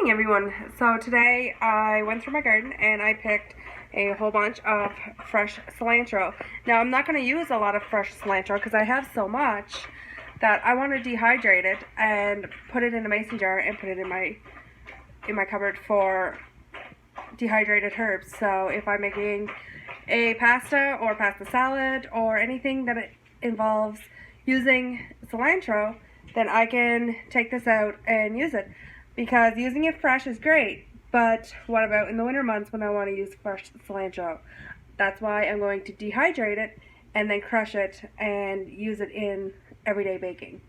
morning, everyone. So today I went through my garden and I picked a whole bunch of fresh cilantro. Now I'm not going to use a lot of fresh cilantro because I have so much that I want to dehydrate it and put it in a mason jar and put it in my cupboard for dehydrated herbs. So if I'm making a pasta or pasta salad or anything that involves using cilantro, then I can take this out and use it. Because using it fresh is great, but what about in the winter months when I want to use fresh cilantro? That's why I'm going to dehydrate it and then crush it and use it in everyday baking.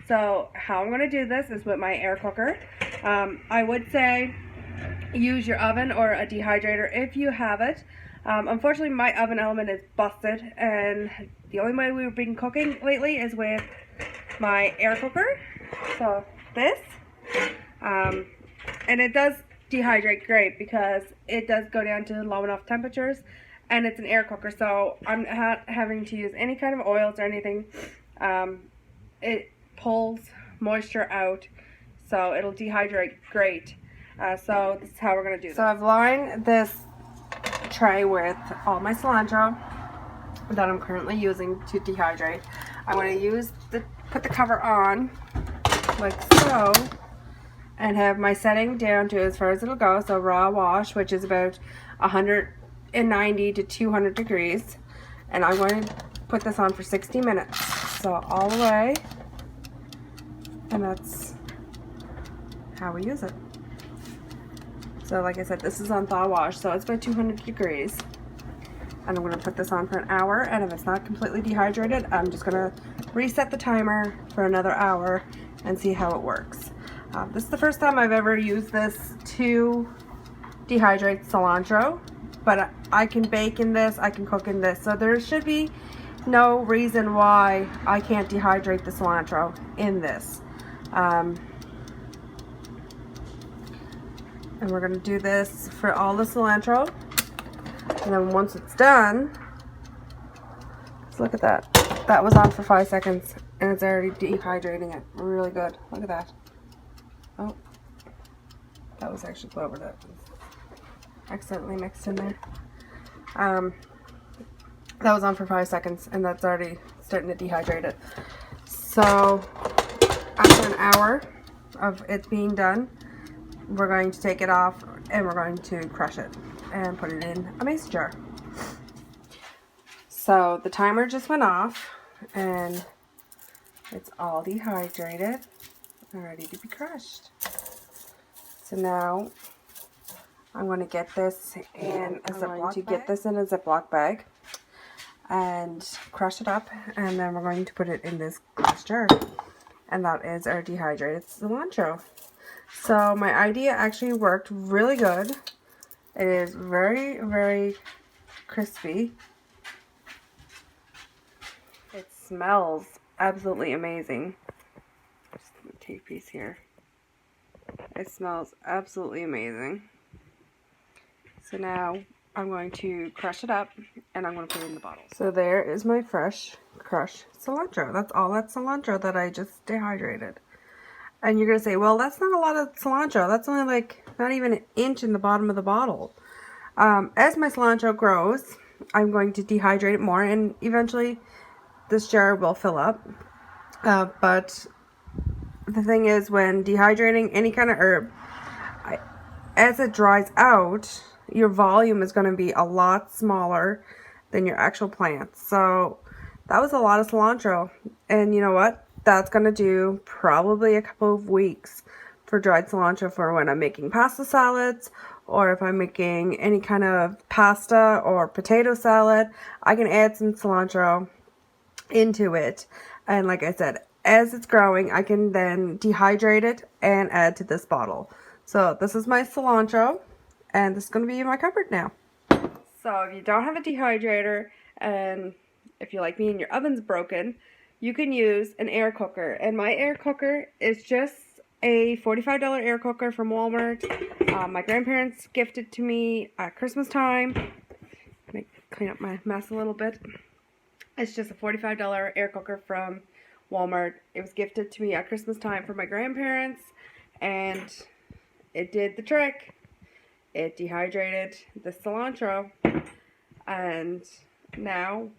So how I'm going to do this is with my air cooker. I would say use your oven or a dehydrator if you have it. Unfortunately, my oven element is busted, and the only way we've been cooking lately is with my air cooker. So this. And it does dehydrate great because it does go down to low enough temperatures, and it's an air cooker, so I'm not having to use any kind of oils or anything. It pulls moisture out, so it'll dehydrate great. So this is how we're going to do this. So I've lined this tray with all my cilantro that I'm currently using to dehydrate. I'm going to put the cover on like so, and have my setting down to as far as it'll go, so raw wash, which is about 190 to 200 degrees, and I'm going to put this on for 60 minutes, so all the way, and that's how we use it. So like I said, this is on thaw wash, so it's about 200 degrees, and I'm going to put this on for an hour, and if it's not completely dehydrated, I'm just going to reset the timer for another hour and see how it works. This is the first time I've ever used this to dehydrate cilantro, but I can bake in this, I can cook in this, so there should be no reason why I can't dehydrate the cilantro in this. And we're going to do this for all the cilantro, and then once it's done, let's look at that. That was on for 5 seconds, and it's already dehydrating it really good. Look at that. Oh, that was actually clover that accidentally mixed in there. That was on for 5 seconds, and that's already starting to dehydrate it. So after an hour of it being done, we're going to take it off and we're going to crush it and put it in a mason jar. So the timer just went off and it's all dehydrated and ready to be crushed. So now I'm going to get this in a Ziploc bag and crush it up, and then we're going to put it in this glass jar, and that is our dehydrated cilantro. So my idea actually worked really good. It is very, very crispy. It smells absolutely amazing. Just a tape piece here. It smells absolutely amazing. So now I'm going to crush it up and I'm going to put it in the bottle. So there is my fresh crushed cilantro. That's all that cilantro that I just dehydrated. And you're going to say, well, that's not a lot of cilantro. That's only like not even an inch in the bottom of the bottle. As my cilantro grows, I'm going to dehydrate it more, and eventually this jar will fill up. But the thing is, when dehydrating any kind of herb, as it dries out, your volume is going to be a lot smaller than your actual plants. So that was a lot of cilantro. And you know what? That's going to do probably a couple of weeks for dried cilantro for when I'm making pasta salads, or if I'm making any kind of pasta or potato salad. I can add some cilantro into it, and like I said, as it's growing, I can then dehydrate it and add to this bottle. So this is my cilantro, and this is going to be in my cupboard now. So if you don't have a dehydrator, and if you're like me and your oven's broken, you can use an air cooker. And my air cooker is just a $45 air cooker from Walmart. My grandparents gifted to me at Christmas time. Let me clean up my mess a little bit. It's just a $45 air cooker from Walmart. It was gifted to me at Christmas time from my grandparents, and it did the trick. It dehydrated the cilantro, and now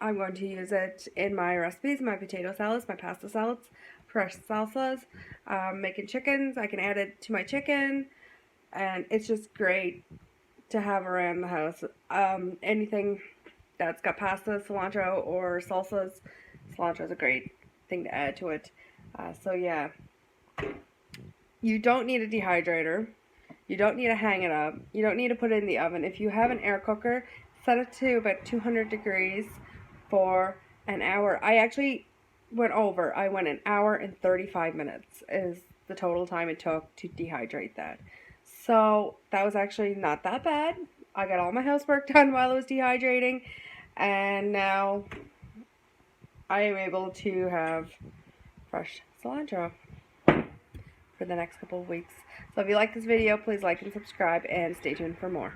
I'm going to use it in my recipes, my potato salads, my pasta salads, fresh salsas, making chickens. I can add it to my chicken, and it's just great to have around the house. Anything that's got pasta, cilantro, or salsas, cilantro is a great thing to add to it. So yeah, you don't need a dehydrator. You don't need to hang it up. You don't need to put it in the oven. If you have an air cooker, set it to about 200 degrees for an hour. I actually went over. I went an hour and 35 minutes is the total time it took to dehydrate that. So that was actually not that bad. I got all my housework done while I was dehydrating, and now I am able to have fresh cilantro for the next couple of weeks. So if you like this video, please like and subscribe, and stay tuned for more.